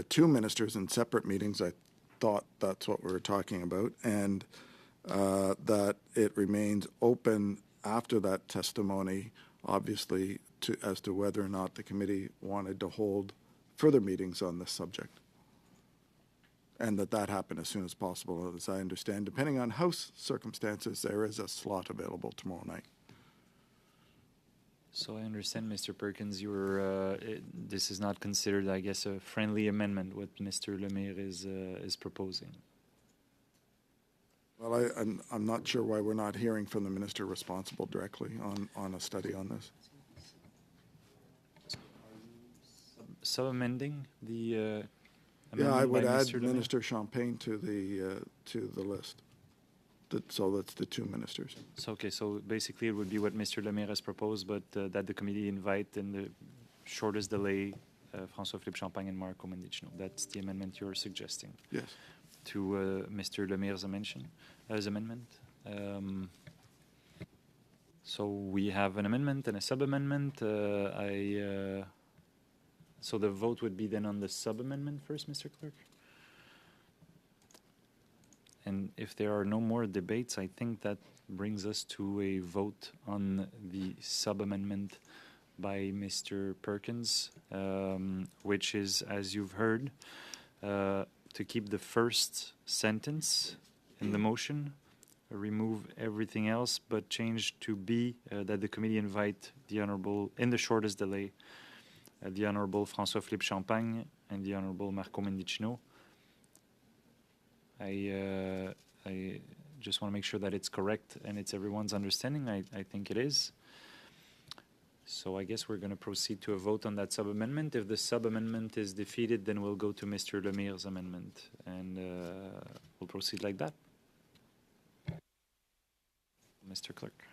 two ministers in separate meetings. I thought that's what we were talking about, and that it remains open after that testimony, obviously, as to whether or not the committee wanted to hold further meetings on this subject. And that happen as soon as possible. As I understand, depending on House circumstances, there is a slot available tomorrow night. So I understand, Mr. Perkins, this is not considered, I guess, a friendly amendment, what Mr. Lemire is proposing. Well, I'm not sure why we're not hearing from the minister responsible directly on a study on this. Amending the yeah, I would add Mr. Minister Champagne to the list. So that's the two ministers. So, okay, so basically it would be what Mr. Lemire has proposed, but that the committee invite in the shortest delay François-Philippe Champagne and Marco Mendicino. That's the amendment you're suggesting. Yes. To Mr. Lemire's amendment. So we have an amendment and a sub-amendment. So the vote would be then on the sub-amendment first, Mr. Clerk? And if there are no more debates, I think that brings us to a vote on the sub-amendment by Mr. Perkins, which is, as you've heard, to keep the first sentence in the motion, remove everything else, but change to be that the committee invite the Honourable, in the shortest delay, the Honourable François-Philippe Champagne and the Honourable Marco Mendicino. I just want to make sure that it's correct and it's everyone's understanding. I think it is. So I guess we're going to proceed to a vote on that sub-amendment. If the sub-amendment is defeated, then we'll go to Mr. Lemire's amendment, and we'll proceed like that. Mr. Clerk.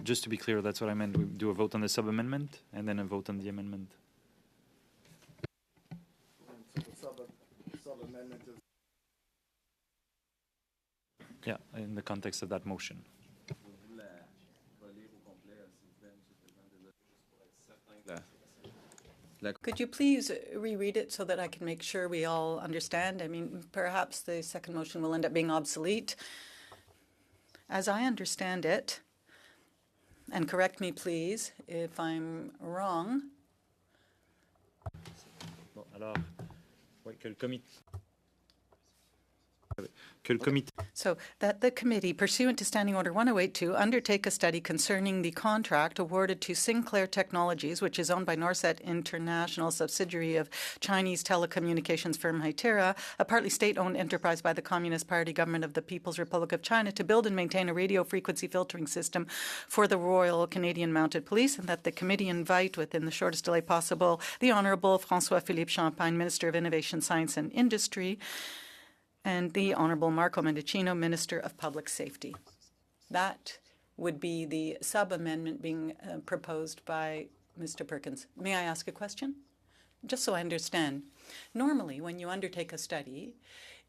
Just to be clear, that's what I meant. We do a vote on the sub-amendment and then a vote on the amendment. Sub-amendment is yeah, in the context of that motion. Could you please reread it so that I can make sure we all understand? I mean, perhaps the second motion will end up being obsolete. As I understand it, and correct me, please, if I'm wrong. Bon, alors, ouais, que le comité. So that the committee, pursuant to Standing Order 1082, undertake a study concerning the contract awarded to Sinclair Technologies, which is owned by Norset International, subsidiary of Chinese telecommunications firm Hytera, a partly state-owned enterprise by the Communist Party government of the People's Republic of China, to build and maintain a radio frequency filtering system for the Royal Canadian Mounted Police, and that the committee invite, within the shortest delay possible, the Honourable François-Philippe Champagne, Minister of Innovation, Science and Industry, and the Honourable Marco Mendicino, Minister of Public Safety. That would be the sub-amendment being proposed by Mr. Perkins. May I ask a question? Just so I understand. Normally, when you undertake a study,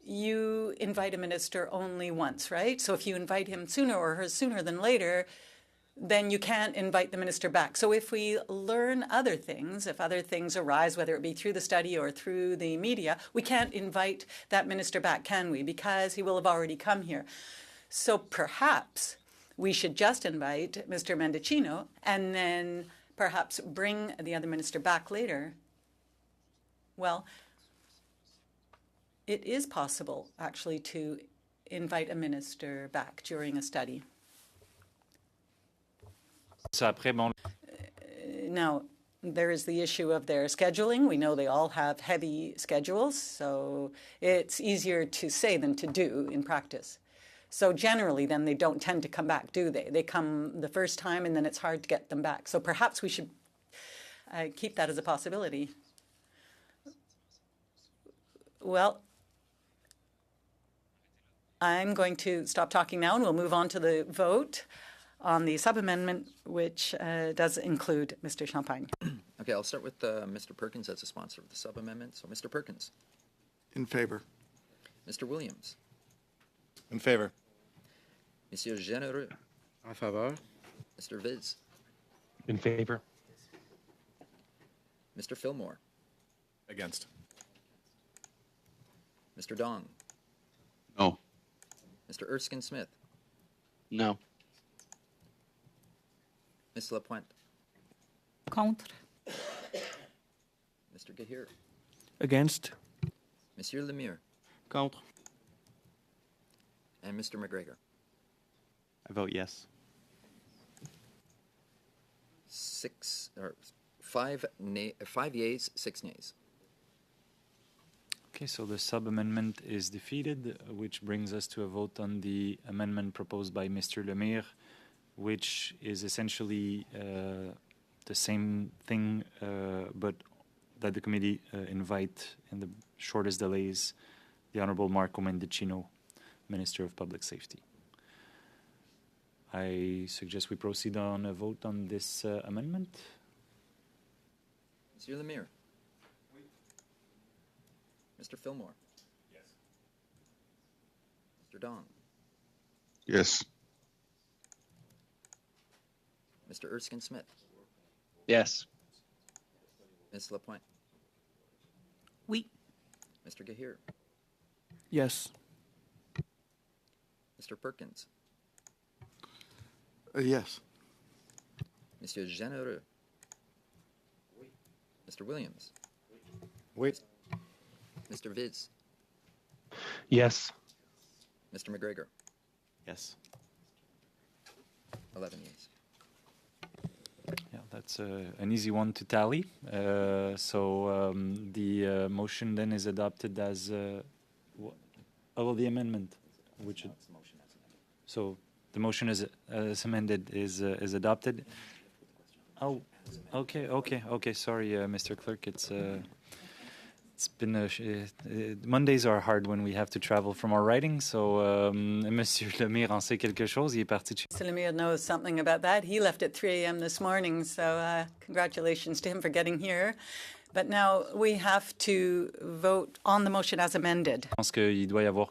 you invite a minister only once, right? So if you invite him sooner or her sooner than later, then you can't invite the minister back. So if we learn other things, if other things arise, whether it be through the study or through the media, we can't invite that minister back, can we? Because he will have already come here. So perhaps we should just invite Mr. Mendicino and then perhaps bring the other minister back later. Well, it is possible, actually, to invite a minister back during a study. Now, there is the issue of their scheduling. We know they all have heavy schedules, so it's easier to say than to do in practice. So generally, then, they don't tend to come back, do they? They come the first time, and then it's hard to get them back. So perhaps we should keep that as a possibility. Well, I'm going to stop talking now, and we'll move on to the vote on the sub-amendment, which does include Mr. Champagne. Okay, I'll start with Mr. Perkins as a sponsor of the sub-amendment. So Mr. Perkins. In favor. Mr. Williams. In favor. Monsieur Généreux. En favor. Mr. Viz. In favor. Mr. Fillmore. Against. Mr. Dong. No. Mr. Erskine Smith. No. Ms. Lapointe. Contre. Mr. Gahir. Against? Monsieur Lemire. Contre. And Mr. McGregor. I vote yes. Five yeas, 6 nays. Okay, so the sub-amendment is defeated, which brings us to a vote on the amendment proposed by Mr. Lemire, which is essentially the same thing, but that the committee invite in the shortest delays the Honorable Marco Mendicino, Minister of Public Safety. I suggest we proceed on a vote on this amendment. Monsieur Lemire. Mr. Fillmore. Yes. Mr. Dong. Yes. Mr. Erskine Smith. Yes. Ms. Lapointe. Oui. Mr. Gahir. Yes. Mr. Perkins. Yes. Monsieur Généreux. Mr. Williams. Wait. Mr. Viz. Yes. Mr. McGregor. Yes. 11 yeas. Yeah, that's an easy one to tally. The motion then is adopted as the amendment, which so the motion is as amended is adopted. Oh, okay. Sorry, Mr. Clerk. It's been Mondays are hard when we have to travel from our writing. So, Monsieur Lemire en sait quelque chose. Il est parti de chez... Mr. Lemire knows something about that. He left at 3 a.m. this morning, so congratulations to him for getting here. But now we have to vote on the motion as amended. Je pense qu'il doit y avoir...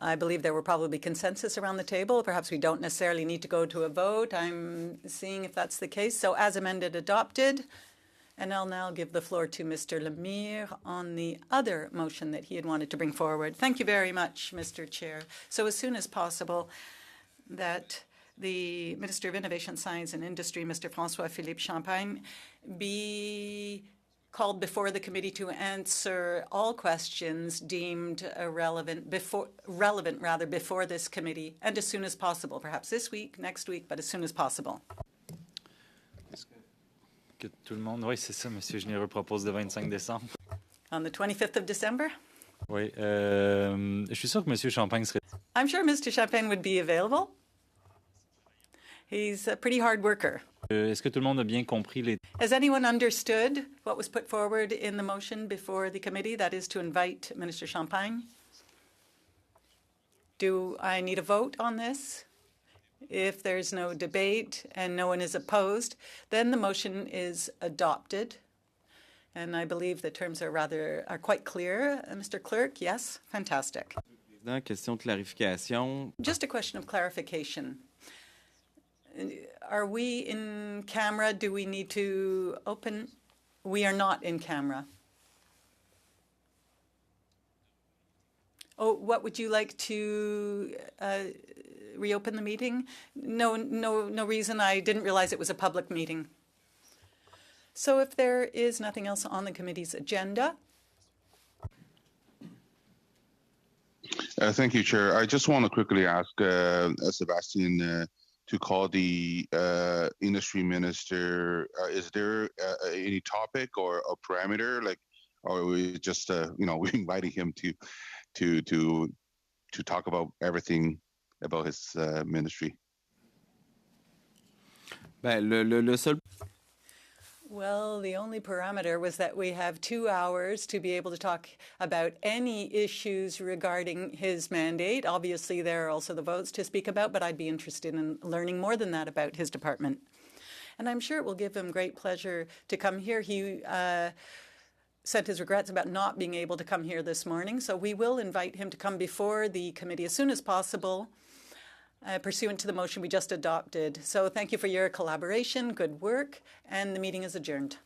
I believe there will probably be consensus around the table. Perhaps we don't necessarily need to go to a vote. I'm seeing if that's the case. So as amended, adopted. And I'll now give the floor to Mr. Lemire on the other motion that he had wanted to bring forward. Thank you very much, Mr. Chair. So as soon as possible, that the Minister of Innovation, Science and Industry, Mr. François-Philippe Champagne, be called before the committee to answer all questions deemed relevant before this committee, and as soon as possible, perhaps this week, next week, but as soon as possible. Que tout le monde, oui, c'est ça, Monsieur Généreux propose le 25 décembre. On the 25th of December? Oui, je suis sûr que Monsieur Champagne serait... I'm sure Mr. Champagne would be available. He's a pretty hard worker. Est-ce que tout le monde a bien compris les... Has anyone understood what was put forward in the motion before the committee? That is to invite Minister Champagne. Do I need a vote on this? If there's no debate and no one is opposed, then the motion is adopted. And I believe the terms are quite clear. Mr. Clerk, yes? Fantastic. Question de clarification. Just a question of clarification. Are we in camera? Do we need to open? We are not in camera. Oh, what would you like to reopen the meeting? No reason. I didn't realize it was a public meeting. So if there is nothing else on the committee's agenda. Thank you, Chair. I just want to quickly ask Sebastian to call the industry minister. Is there any topic or a parameter, like, or are we just we're inviting him to talk about everything about his ministry? Ben, le seul... Well, the only parameter was that we have 2 hours to be able to talk about any issues regarding his mandate. Obviously, there are also the votes to speak about, but I'd be interested in learning more than that about his department. And I'm sure it will give him great pleasure to come here. He sent his regrets about not being able to come here this morning, so we will invite him to come before the committee as soon as possible, pursuant to the motion we just adopted. So thank you for your collaboration, good work, and the meeting is adjourned.